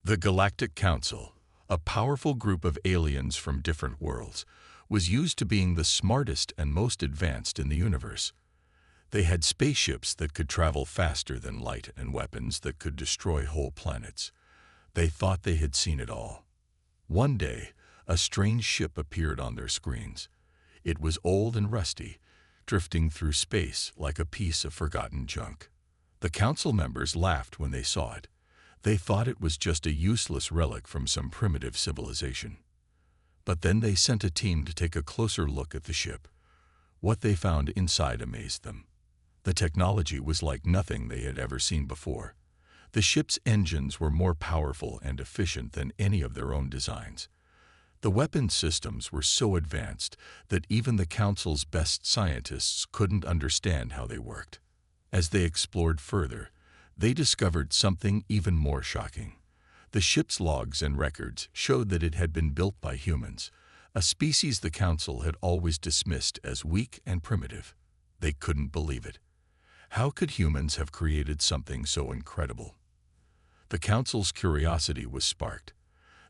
The Galactic Council, a powerful group of aliens from different worlds, was used to being the smartest and most advanced in the universe. They had spaceships that could travel faster than light and weapons that could destroy whole planets. They thought they had seen it all. One day, a strange ship appeared on their screens. It was old and rusty, drifting through space like a piece of forgotten junk. The council members laughed when they saw it. They thought it was just a useless relic from some primitive civilization. But then they sent a team to take a closer look at the ship. What they found inside amazed them. The technology was like nothing they had ever seen before. The ship's engines were more powerful and efficient than any of their own designs. The weapon systems were so advanced that even the Council's best scientists couldn't understand how they worked. As they explored further, they discovered something even more shocking. The ship's logs and records showed that it had been built by humans, a species the Council had always dismissed as weak and primitive. They couldn't believe it. How could humans have created something so incredible? The Council's curiosity was sparked.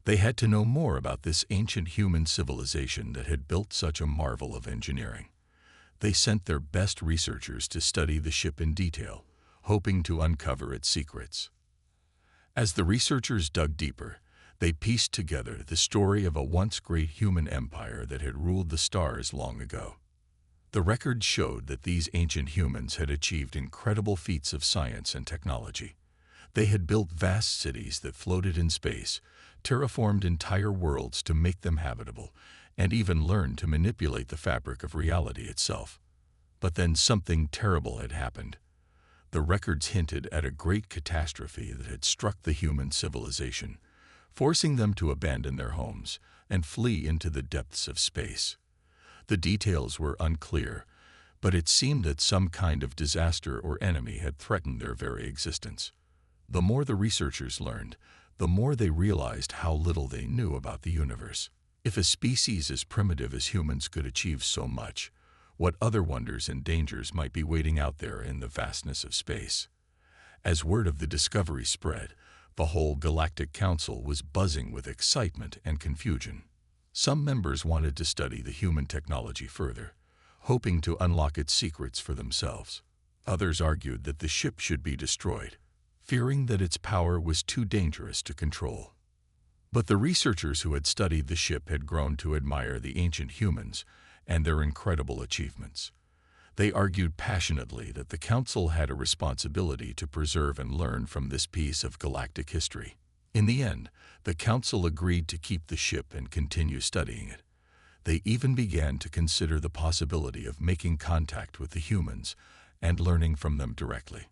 They had to know more about this ancient human civilization that had built such a marvel of engineering. They sent their best researchers to study the ship in detail, hoping to uncover its secrets. As the researchers dug deeper, they pieced together the story of a once great human empire that had ruled the stars long ago. The records showed that these ancient humans had achieved incredible feats of science and technology. They had built vast cities that floated in space, terraformed entire worlds to make them habitable, and even learned to manipulate the fabric of reality itself. But then something terrible had happened. The records hinted at a great catastrophe that had struck the human civilization, forcing them to abandon their homes and flee into the depths of space. The details were unclear, but it seemed that some kind of disaster or enemy had threatened their very existence. The more the researchers learned, the more they realized how little they knew about the universe. If a species as primitive as humans could achieve so much, what other wonders and dangers might be waiting out there in the vastness of space? As word of the discovery spread, the whole Galactic Council was buzzing with excitement and confusion. Some members wanted to study the human technology further, hoping to unlock its secrets for themselves. Others argued that the ship should be destroyed, fearing that its power was too dangerous to control. But the researchers who had studied the ship had grown to admire the ancient humans and their incredible achievements. They argued passionately that the Council had a responsibility to preserve and learn from this piece of galactic history. In the end, the Council agreed to keep the ship and continue studying it. They even began to consider the possibility of making contact with the humans and learning from them directly.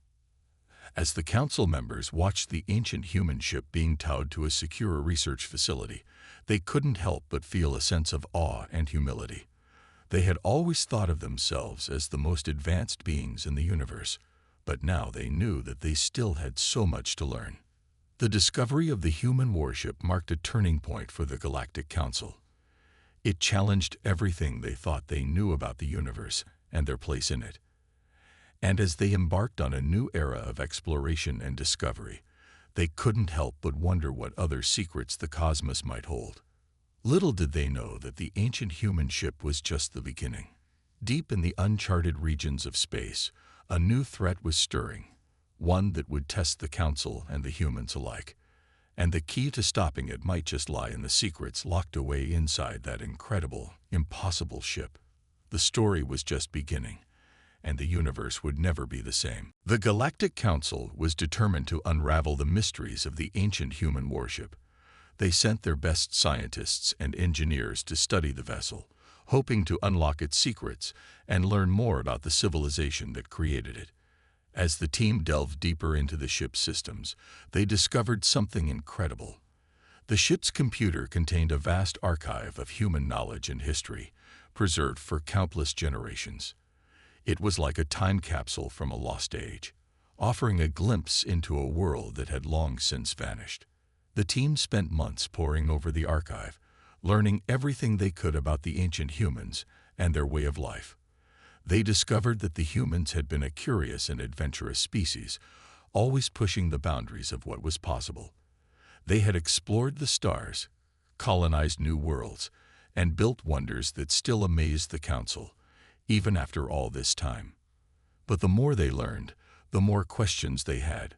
As the Council members watched the ancient human ship being towed to a secure research facility, they couldn't help but feel a sense of awe and humility. They had always thought of themselves as the most advanced beings in the universe, but now they knew that they still had so much to learn. The discovery of the human warship marked a turning point for the Galactic Council. It challenged everything they thought they knew about the universe and their place in it. And as they embarked on a new era of exploration and discovery, they couldn't help but wonder what other secrets the cosmos might hold. Little did they know that the ancient human ship was just the beginning. Deep in the uncharted regions of space, a new threat was stirring, one that would test the Council and the humans alike. And the key to stopping it might just lie in the secrets locked away inside that incredible, impossible ship. The story was just beginning, and the universe would never be the same. The Galactic Council was determined to unravel the mysteries of the ancient human warship. They sent their best scientists and engineers to study the vessel, hoping to unlock its secrets and learn more about the civilization that created it. As the team delved deeper into the ship's systems, they discovered something incredible. The ship's computer contained a vast archive of human knowledge and history, preserved for countless generations. It was like a time capsule from a lost age, offering a glimpse into a world that had long since vanished. The team spent months poring over the archive, learning everything they could about the ancient humans and their way of life. They discovered that the humans had been a curious and adventurous species, always pushing the boundaries of what was possible. They had explored the stars, colonized new worlds, and built wonders that still amazed the Council, even after all this time. But the more they learned, the more questions they had.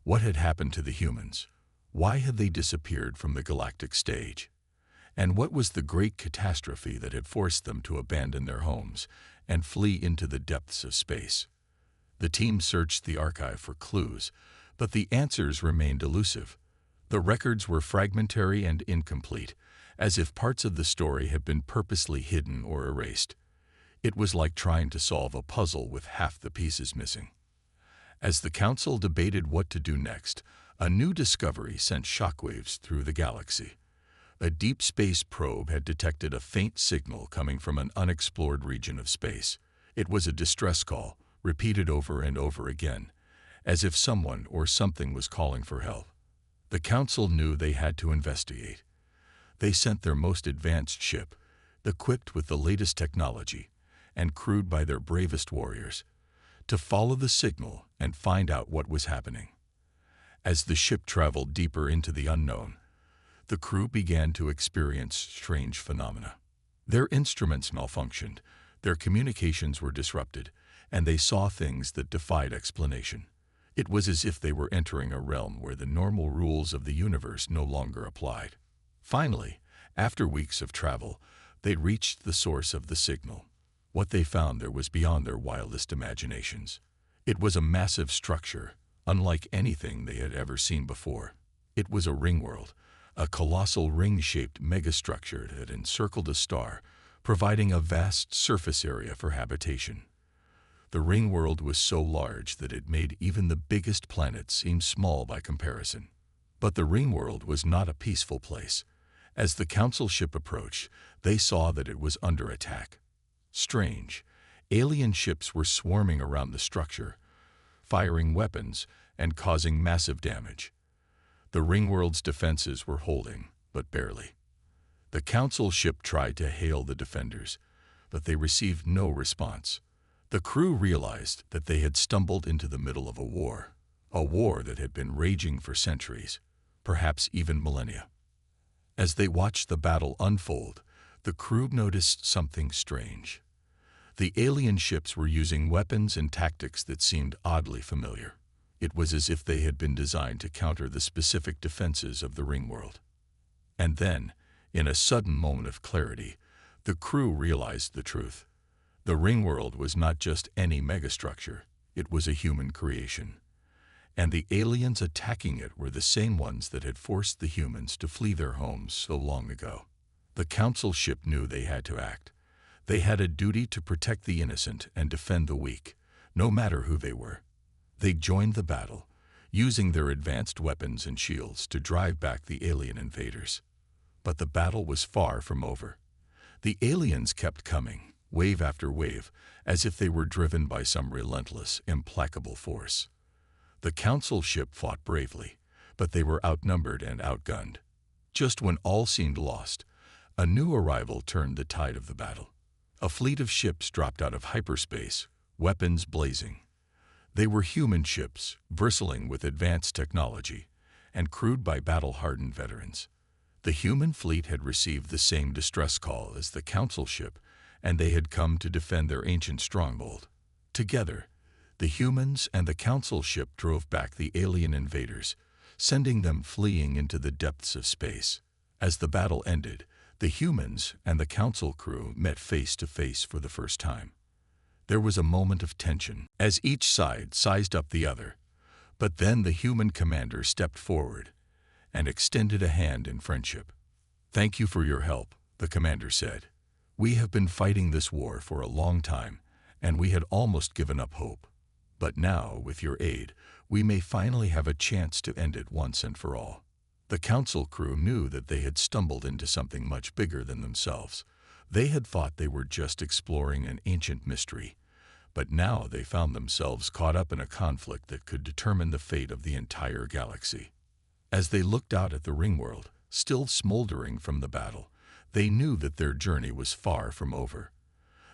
What had happened to the humans? Why had they disappeared from the galactic stage? And what was the great catastrophe that had forced them to abandon their homes and flee into the depths of space? The team searched the archive for clues, but the answers remained elusive. The records were fragmentary and incomplete, as if parts of the story had been purposely hidden or erased. It was like trying to solve a puzzle with half the pieces missing. As the Council debated what to do next, a new discovery sent shockwaves through the galaxy. A deep space probe had detected a faint signal coming from an unexplored region of space. It was a distress call, repeated over and over again, as if someone or something was calling for help. The Council knew they had to investigate. They sent their most advanced ship, equipped with the latest technology, and crewed by their bravest warriors, to follow the signal and find out what was happening. As the ship traveled deeper into the unknown, the crew began to experience strange phenomena. Their instruments malfunctioned, their communications were disrupted, and they saw things that defied explanation. It was as if they were entering a realm where the normal rules of the universe no longer applied. Finally, after weeks of travel, they reached the source of the signal. What they found there was beyond their wildest imaginations. It was a massive structure, unlike anything they had ever seen before. It was a ring world, a colossal ring-shaped megastructure that encircled a star, providing a vast surface area for habitation. The ring world was so large that it made even the biggest planets seem small by comparison. But the ring world was not a peaceful place. As the Council ship approached, they saw that it was under attack. Strange, alien ships were swarming around the structure, firing weapons and causing massive damage. The ringworld's defenses were holding, but barely. The Council ship tried to hail the defenders, but they received no response. The crew realized that they had stumbled into the middle of a war that had been raging for centuries, perhaps even millennia. As they watched the battle unfold, the crew noticed something strange. The alien ships were using weapons and tactics that seemed oddly familiar. It was as if they had been designed to counter the specific defenses of the ring world. And then, in a sudden moment of clarity, the crew realized the truth. The ring world was not just any megastructure, it was a human creation. And the aliens attacking it were the same ones that had forced the humans to flee their homes so long ago. The Council ship knew they had to act. They had a duty to protect the innocent and defend the weak, no matter who they were. They joined the battle, using their advanced weapons and shields to drive back the alien invaders. But the battle was far from over. The aliens kept coming, wave after wave, as if they were driven by some relentless, implacable force. The Council ship fought bravely, but they were outnumbered and outgunned. Just when all seemed lost, a new arrival turned the tide of the battle. A fleet of ships dropped out of hyperspace, weapons blazing. They were human ships, bristling with advanced technology, and crewed by battle-hardened veterans. The human fleet had received the same distress call as the Council ship, and they had come to defend their ancient stronghold. Together, the humans and the Council ship drove back the alien invaders, sending them fleeing into the depths of space. As the battle ended, the humans and the Council crew met face to face for the first time. There was a moment of tension as each side sized up the other, but then the human commander stepped forward and extended a hand in friendship. "Thank you for your help," the commander said. "We have been fighting this war for a long time, and we had almost given up hope. But now, with your aid, we may finally have a chance to end it once and for all." The Council crew knew that they had stumbled into something much bigger than themselves. They had thought they were just exploring an ancient mystery, but now they found themselves caught up in a conflict that could determine the fate of the entire galaxy. As they looked out at the ring world, still smoldering from the battle, they knew that their journey was far from over.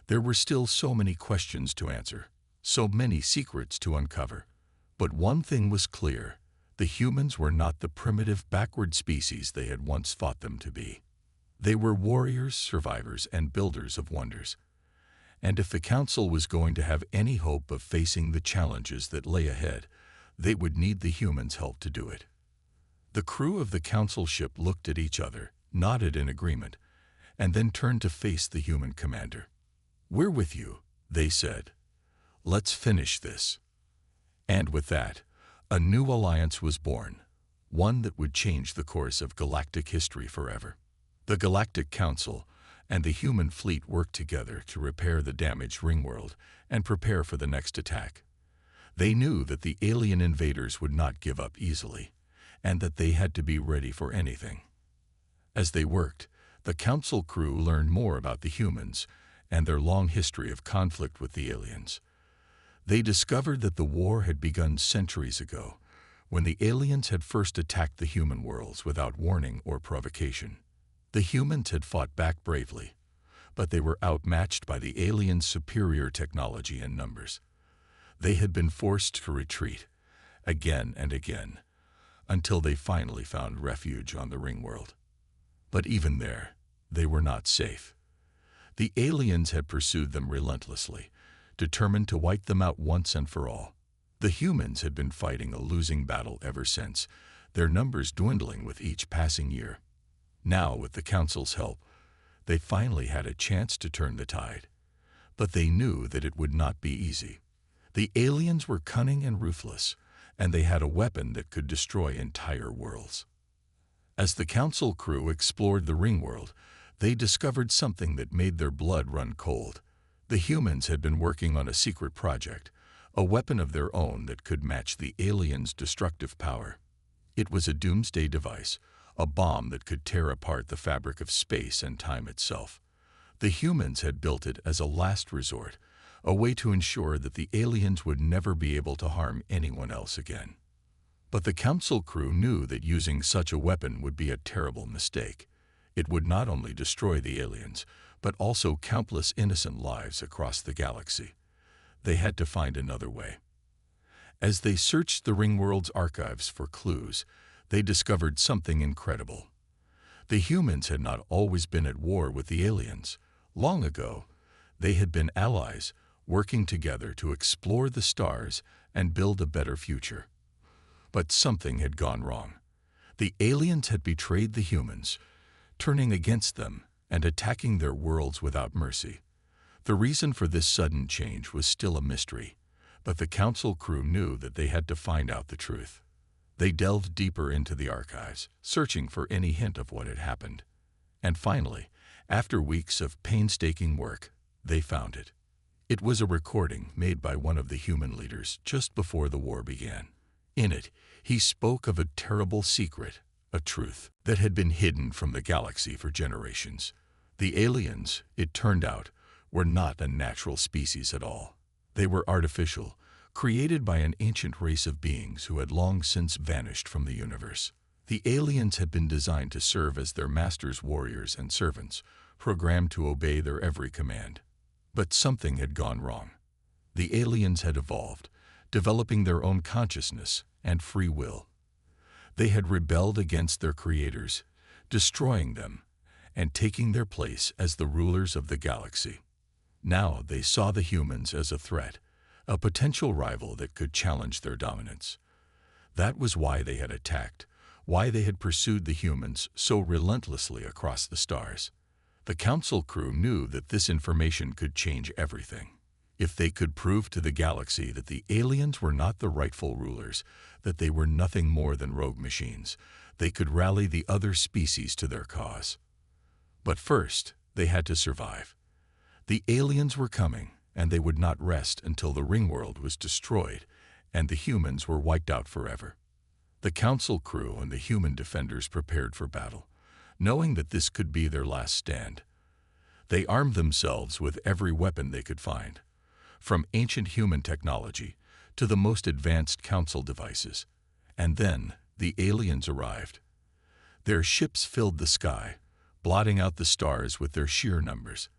There were still so many questions to answer, so many secrets to uncover. But one thing was clear: The humans were not the primitive, backward species they had once thought them to be. They were warriors, survivors, and builders of wonders. And if the Council was going to have any hope of facing the challenges that lay ahead, they would need the humans' help to do it. The crew of the Council ship looked at each other, nodded in agreement, and then turned to face the human commander. "We're with you," they said. "Let's finish this." And with that, a new alliance was born, one that would change the course of galactic history forever. The Galactic Council and the human fleet worked together to repair the damaged ringworld and prepare for the next attack. They knew that the alien invaders would not give up easily, and that they had to be ready for anything. As they worked, the Council crew learned more about the humans and their long history of conflict with the aliens. They discovered that the war had begun centuries ago, when the aliens had first attacked the human worlds without warning or provocation. The humans had fought back bravely, but they were outmatched by the aliens' superior technology and numbers. They had been forced to retreat, again and again, until they finally found refuge on the ringworld. But even there, they were not safe. The aliens had pursued them relentlessly, determined to wipe them out once and for all. The humans had been fighting a losing battle ever since, their numbers dwindling with each passing year. Now, with the Council's help, they finally had a chance to turn the tide. But they knew that it would not be easy. The aliens were cunning and ruthless, and they had a weapon that could destroy entire worlds. As the Council crew explored the ringworld, they discovered something that made their blood run cold. The humans had been working on a secret project, a weapon of their own that could match the aliens' destructive power. It was a doomsday device, a bomb that could tear apart the fabric of space and time itself. The humans had built it as a last resort, a way to ensure that the aliens would never be able to harm anyone else again. But the Council crew knew that using such a weapon would be a terrible mistake. It would not only destroy the aliens, but also countless innocent lives across the galaxy. They had to find another way. As they searched the ringworld's archives for clues, they discovered something incredible. The humans had not always been at war with the aliens. Long ago, they had been allies, working together to explore the stars and build a better future. But something had gone wrong. The aliens had betrayed the humans, turning against them and attacking their worlds without mercy. The reason for this sudden change was still a mystery, but the Council crew knew that they had to find out the truth. They delved deeper into the archives, searching for any hint of what had happened. And finally, after weeks of painstaking work, they found it. It was a recording made by one of the human leaders just before the war began. In it, he spoke of a terrible secret, a truth that had been hidden from the galaxy for generations. The aliens, it turned out, were not a natural species at all. They were artificial, created by an ancient race of beings who had long since vanished from the universe. The aliens had been designed to serve as their masters' warriors and servants, programmed to obey their every command. But something had gone wrong. The aliens had evolved, developing their own consciousness and free will. They had rebelled against their creators, destroying them, and taking their place as the rulers of the galaxy. Now they saw the humans as a threat, a potential rival that could challenge their dominance. That was why they had attacked, why they had pursued the humans so relentlessly across the stars. The Council crew knew that this information could change everything. If they could prove to the galaxy that the aliens were not the rightful rulers, that they were nothing more than rogue machines, they could rally the other species to their cause. But first, they had to survive. The aliens were coming, and they would not rest until the ringworld was destroyed and the humans were wiped out forever. The Council crew and the human defenders prepared for battle, knowing that this could be their last stand. They armed themselves with every weapon they could find, from ancient human technology to the most advanced Council devices. And then the aliens arrived. Their ships filled the sky, blotting out the stars with their sheer numbers.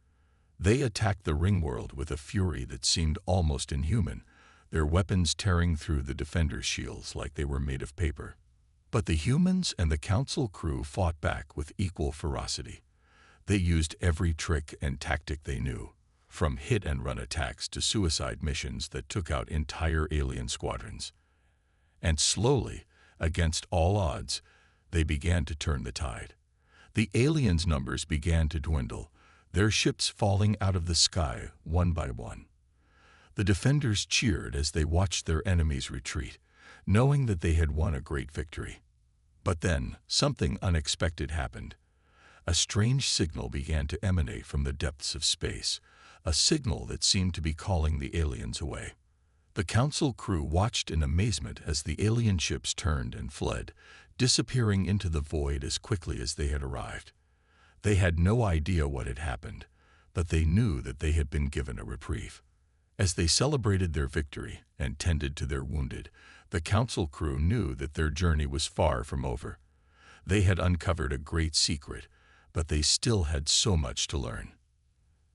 They attacked the ringworld with a fury that seemed almost inhuman, their weapons tearing through the defenders' shields like they were made of paper. But the humans and the council crew fought back with equal ferocity. They used every trick and tactic they knew, from hit-and-run attacks to suicide missions that took out entire alien squadrons. And slowly, against all odds, they began to turn the tide. The aliens' numbers began to dwindle, their ships falling out of the sky one by one. The defenders cheered as they watched their enemies retreat, knowing that they had won a great victory. But then, something unexpected happened. A strange signal began to emanate from the depths of space, a signal that seemed to be calling the aliens away. The council crew watched in amazement as the alien ships turned and fled, disappearing into the void as quickly as they had arrived. They had no idea what had happened, but they knew that they had been given a reprieve. As they celebrated their victory and tended to their wounded, the council crew knew that their journey was far from over. They had uncovered a great secret, but they still had so much to learn.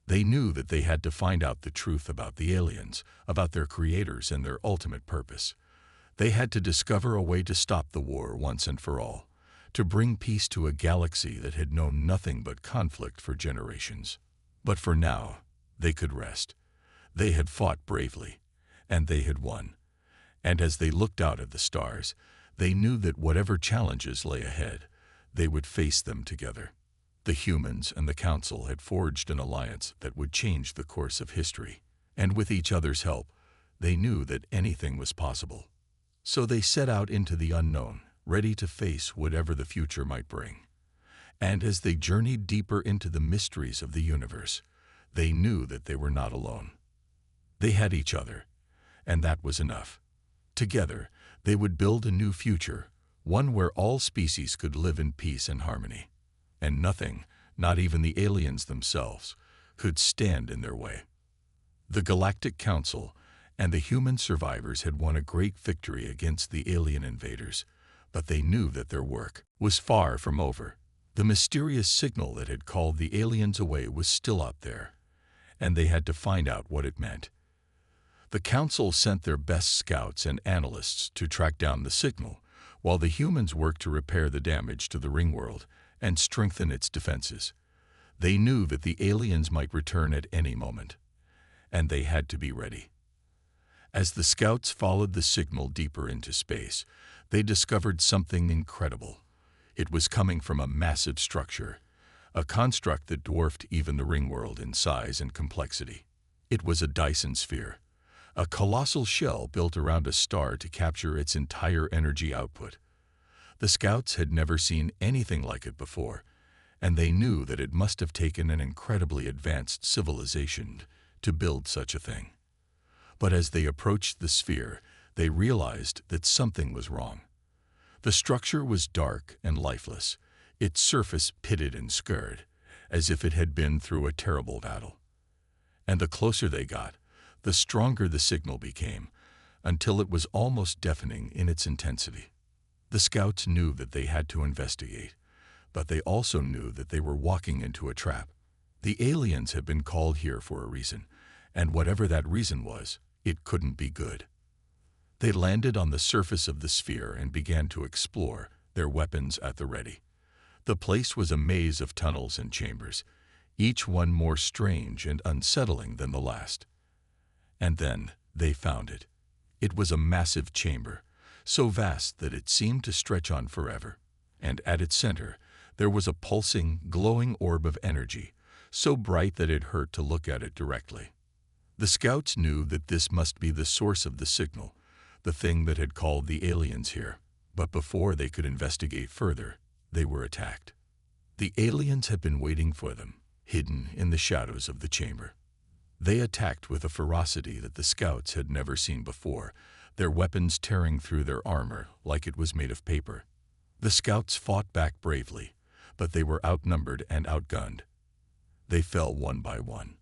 They knew that they had to find out the truth about the aliens, about their creators and their ultimate purpose. They had to discover a way to stop the war once and for all, to bring peace to a galaxy that had known nothing but conflict for generations. But for now, they could rest. They had fought bravely, and they had won. And as they looked out at the stars, they knew that whatever challenges lay ahead, they would face them together. The humans and the council had forged an alliance that would change the course of history, and with each other's help, they knew that anything was possible. So they set out into the unknown, ready to face whatever the future might bring. And as they journeyed deeper into the mysteries of the universe, they knew that they were not alone. They had each other, and that was enough. Together, they would build a new future, one where all species could live in peace and harmony. And nothing, not even the aliens themselves, could stand in their way. The Galactic Council and the human survivors had won a great victory against the alien invaders, but they knew that their work was far from over. The mysterious signal that had called the aliens away was still out there, and they had to find out what it meant. The Council sent their best scouts and analysts to track down the signal, while the humans worked to repair the damage to the ringworld and strengthen its defenses. They knew that the aliens might return at any moment, and they had to be ready. As the scouts followed the signal deeper into space, they discovered something incredible. It was coming from a massive structure, a construct that dwarfed even the ringworld in size and complexity. It was a Dyson sphere, a colossal shell built around a star to capture its entire energy output. The scouts had never seen anything like it before, and they knew that it must have taken an incredibly advanced civilization to build such a thing. But as they approached the sphere, they realized that something was wrong. The structure was dark and lifeless, its surface pitted and scarred, as if it had been through a terrible battle. And the closer they got, the stronger the signal became, until it was almost deafening in its intensity. The scouts knew that they had to investigate, but they also knew that they were walking into a trap. The aliens had been called here for a reason, and whatever that reason was, it couldn't be good. They landed on the surface of the sphere and began to explore, their weapons at the ready. The place was a maze of tunnels and chambers, each one more strange and unsettling than the last. And then they found it. It was a massive chamber, so vast that it seemed to stretch on forever. And at its center, there was a pulsing, glowing orb of energy, so bright that it hurt to look at it directly. The scouts knew that this must be the source of the signal, the thing that had called the aliens here. But before they could investigate further, they were attacked. The aliens had been waiting for them, hidden in the shadows of the chamber. They attacked with a ferocity that the scouts had never seen before, their weapons tearing through their armor like it was made of paper. The scouts fought back bravely, but they were outnumbered and outgunned. They fell one by one,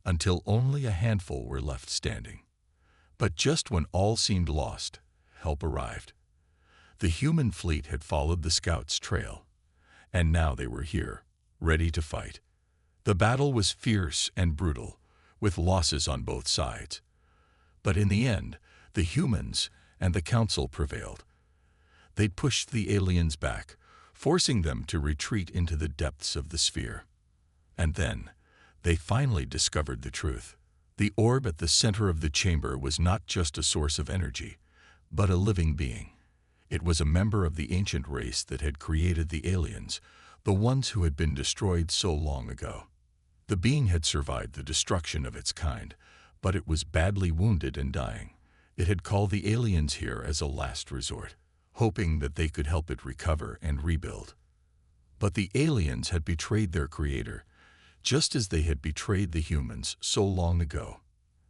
until only a handful were left standing. But just when all seemed lost, help arrived. The human fleet had followed the scouts' trail, and now they were here, ready to fight. The battle was fierce and brutal, with losses on both sides. But in the end, The humans and the council prevailed. They pushed the aliens back, forcing them to retreat into the depths of the sphere. And then, they finally discovered the truth. The orb at the center of the chamber was not just a source of energy, but a living being. It was a member of the ancient race that had created the aliens, the ones who had been destroyed so long ago. The being had survived the destruction of its kind, but it was badly wounded and dying. It had called the aliens here as a last resort, hoping that they could help it recover and rebuild. But the aliens had betrayed their creator, just as they had betrayed the humans so long ago.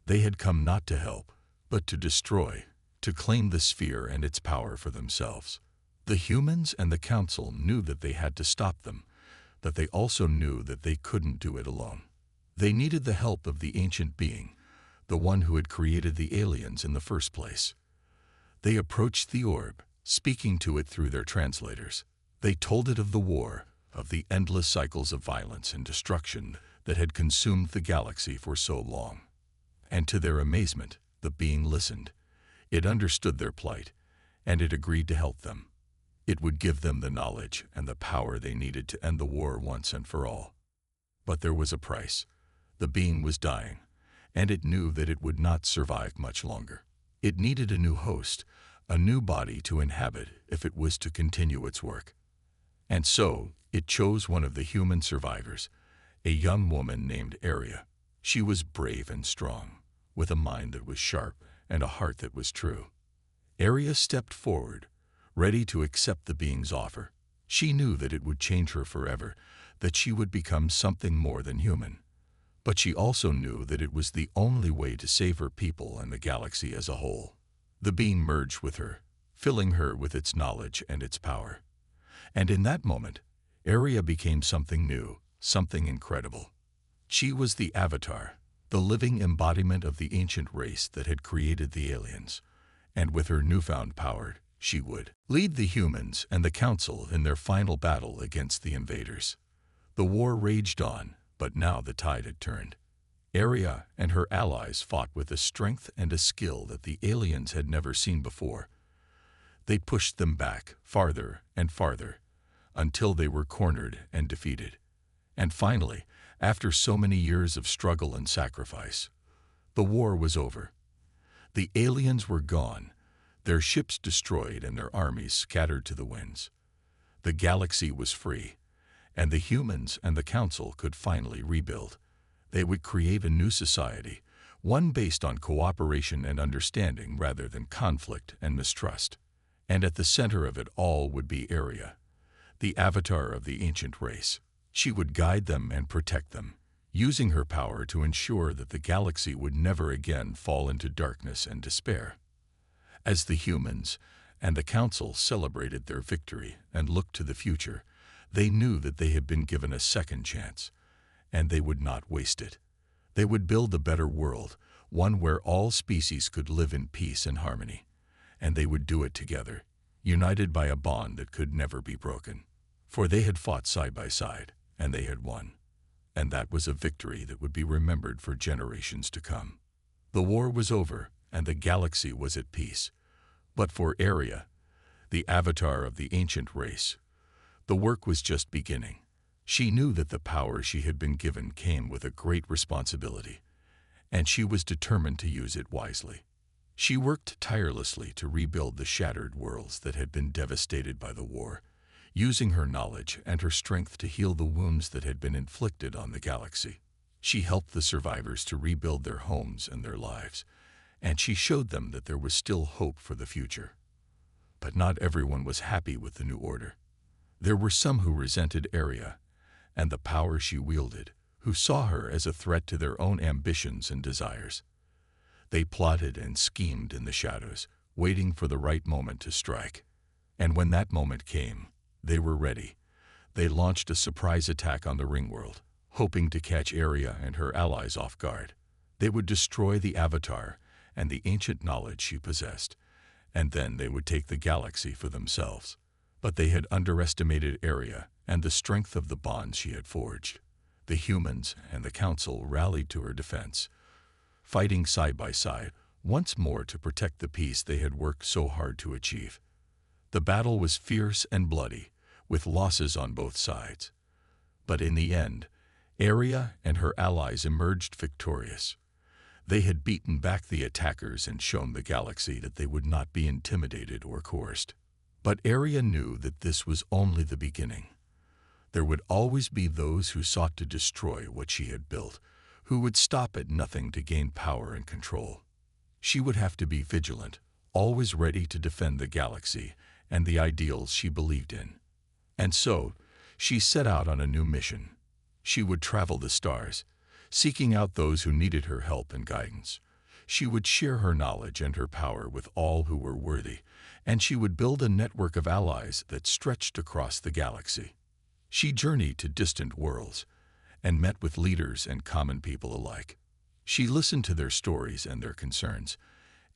They had come not to help, but to destroy, to claim the sphere and its power for themselves. The humans and the council knew that they had to stop them, but they also knew that they couldn't do it alone. They needed the help of the ancient being, the one who had created the aliens in the first place. They approached the orb, speaking to it through their translators. They told it of the war, of the endless cycles of violence and destruction that had consumed the galaxy for so long. And to their amazement, the being listened. It understood their plight, and it agreed to help them. It would give them the knowledge and the power they needed to end the war once and for all. But there was a price. The being was dying, and it knew that it would not survive much longer. It needed a new host, a new body to inhabit if it was to continue its work. And so, it chose one of the human survivors, a young woman named Aria. She was brave and strong, with a mind that was sharp and a heart that was true. Aria stepped forward, ready to accept the being's offer. She knew that it would change her forever, that she would become something more than human. But she also knew that it was the only way to save her people and the galaxy as a whole. The being merged with her, filling her with its knowledge and its power. And in that moment, Aria became something new, something incredible. She was the avatar, the living embodiment of the ancient race that had created the aliens. And with her newfound power, she would lead the humans and the council in their final battle against the invaders. The war raged on, but now the tide had turned. Aria and her allies fought with a strength and a skill that the aliens had never seen before. They pushed them back farther and farther, until they were cornered and defeated. And finally, after so many years of struggle and sacrifice, the war was over. The aliens were gone, their ships destroyed and their armies scattered to the winds. The galaxy was free, and the humans and the council could finally rebuild. They would create a new society, one based on cooperation and understanding rather than conflict and mistrust. And at the center of it all would be Aria, the avatar of the ancient race. She would guide them and protect them, using her power to ensure that the galaxy would never again fall into darkness and despair. As the humans and the council celebrated their victory and looked to the future, they knew that they had been given a second chance, and they would not waste it. They would build a better world, one where all species could live in peace and harmony. And they would do it together, united by a bond that could never be broken. For they had fought side by side, and they had won. And that was a victory that would be remembered for generations to come. The war was over, and the galaxy was at peace. But for Aria, the avatar of the ancient race, the work was just beginning. She knew that the power she had been given came with a great responsibility, and she was determined to use it wisely. She worked tirelessly to rebuild the shattered worlds that had been devastated by the war, using her knowledge and her strength to heal the wounds that had been inflicted on the galaxy. She helped the survivors to rebuild their homes and their lives, and she showed them that there was still hope for the future. But not everyone was happy with the new order. There were some who resented Aria and the power she wielded, who saw her as a threat to their own ambitions and desires. They plotted and schemed in the shadows, waiting for the right moment to strike. And when that moment came, they were ready. They launched a surprise attack on the Ringworld, hoping to catch Aria and her allies off guard. They would destroy the Avatar and the ancient knowledge she possessed, and then they would take the galaxy for themselves. But they had underestimated Aria and the strength of the bonds she had forged. The humans and the council rallied to her defense, fighting side by side, once more to protect the peace they had worked so hard to achieve. The battle was fierce and bloody, with losses on both sides. But in the end, Aria and her allies emerged victorious. They had beaten back the attackers and shown the galaxy that they would not be intimidated or coerced. But Aria knew that this was only the beginning. There would always be those who sought to destroy what she had built, who would stop at nothing to gain power and control. She would have to be vigilant, always ready to defend the galaxy and the ideals she believed in. And so, she set out on a new mission. She would travel the stars, seeking out those who needed her help and guidance. She would share her knowledge and her power with all who were worthy, and she would build a network of allies that stretched across the galaxy. She journeyed to distant worlds and met with leaders and common people alike. She listened to their stories and their concerns,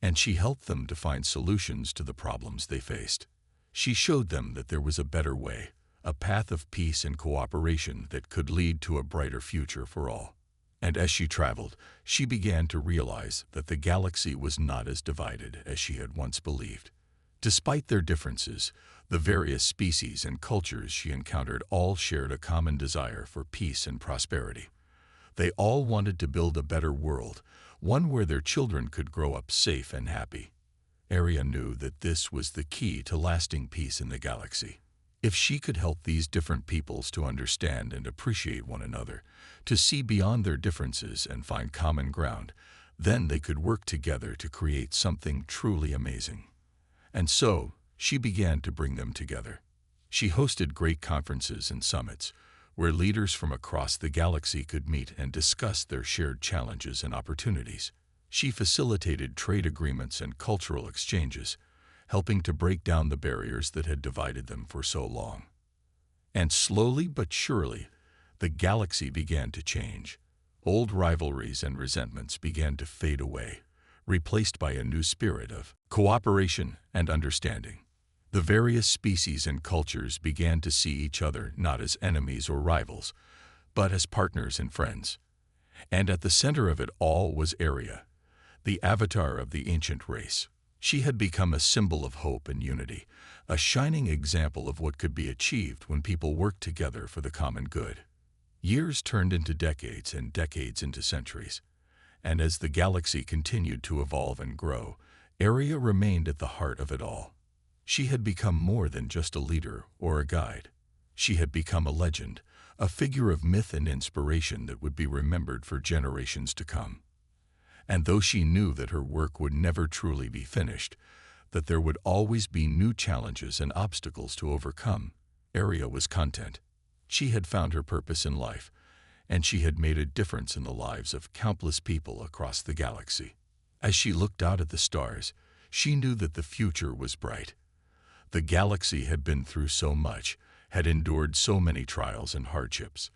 and she helped them to find solutions to the problems they faced. She showed them that there was a better way, a path of peace and cooperation that could lead to a brighter future for all. And as she traveled, she began to realize that the galaxy was not as divided as she had once believed. Despite their differences, the various species and cultures she encountered all shared a common desire for peace and prosperity. They all wanted to build a better world, one where their children could grow up safe and happy. Aria knew that this was the key to lasting peace in the galaxy. If she could help these different peoples to understand and appreciate one another, to see beyond their differences and find common ground, then they could work together to create something truly amazing. And so, she began to bring them together. She hosted great conferences and summits, where leaders from across the galaxy could meet and discuss their shared challenges and opportunities. She facilitated trade agreements and cultural exchanges, helping to break down the barriers that had divided them for so long. And slowly but surely, the galaxy began to change. Old rivalries and resentments began to fade away, replaced by a new spirit of cooperation and understanding. The various species and cultures began to see each other not as enemies or rivals, but as partners and friends. And at the center of it all was Aria, the avatar of the ancient race. She had become a symbol of hope and unity, a shining example of what could be achieved when people worked together for the common good. Years turned into decades and decades into centuries, and as the galaxy continued to evolve and grow, Aria remained at the heart of it all. She had become more than just a leader or a guide. She had become a legend, a figure of myth and inspiration that would be remembered for generations to come. And though she knew that her work would never truly be finished, that there would always be new challenges and obstacles to overcome, Aria was content. She had found her purpose in life, and she had made a difference in the lives of countless people across the galaxy. As she looked out at the stars, she knew that the future was bright. The galaxy had been through so much, had endured so many trials and hardships,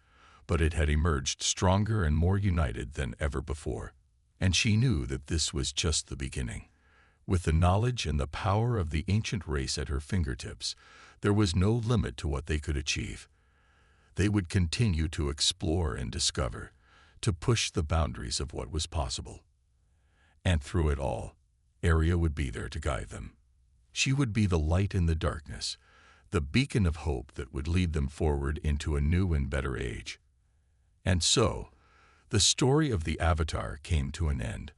but it had emerged stronger and more united than ever before. And she knew that this was just the beginning. With the knowledge and the power of the ancient race at her fingertips, there was no limit to what they could achieve. They would continue to explore and discover, to push the boundaries of what was possible. And through it all, Aria would be there to guide them. She would be the light in the darkness, the beacon of hope that would lead them forward into a new and better age. And so, the story of the Avatar came to an end.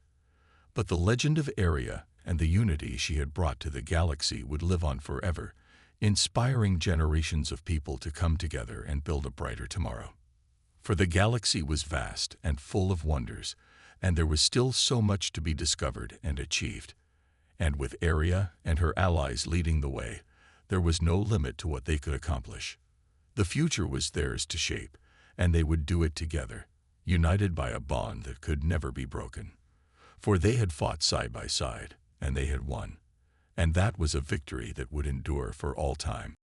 But the legend of Aria and the unity she had brought to the galaxy would live on forever, inspiring generations of people to come together and build a brighter tomorrow. For the galaxy was vast and full of wonders, and there was still so much to be discovered and achieved. And with Aria and her allies leading the way, there was no limit to what they could accomplish. The future was theirs to shape, and they would do it together, united by a bond that could never be broken. For they had fought side by side, and they had won. And that was a victory that would endure for all time.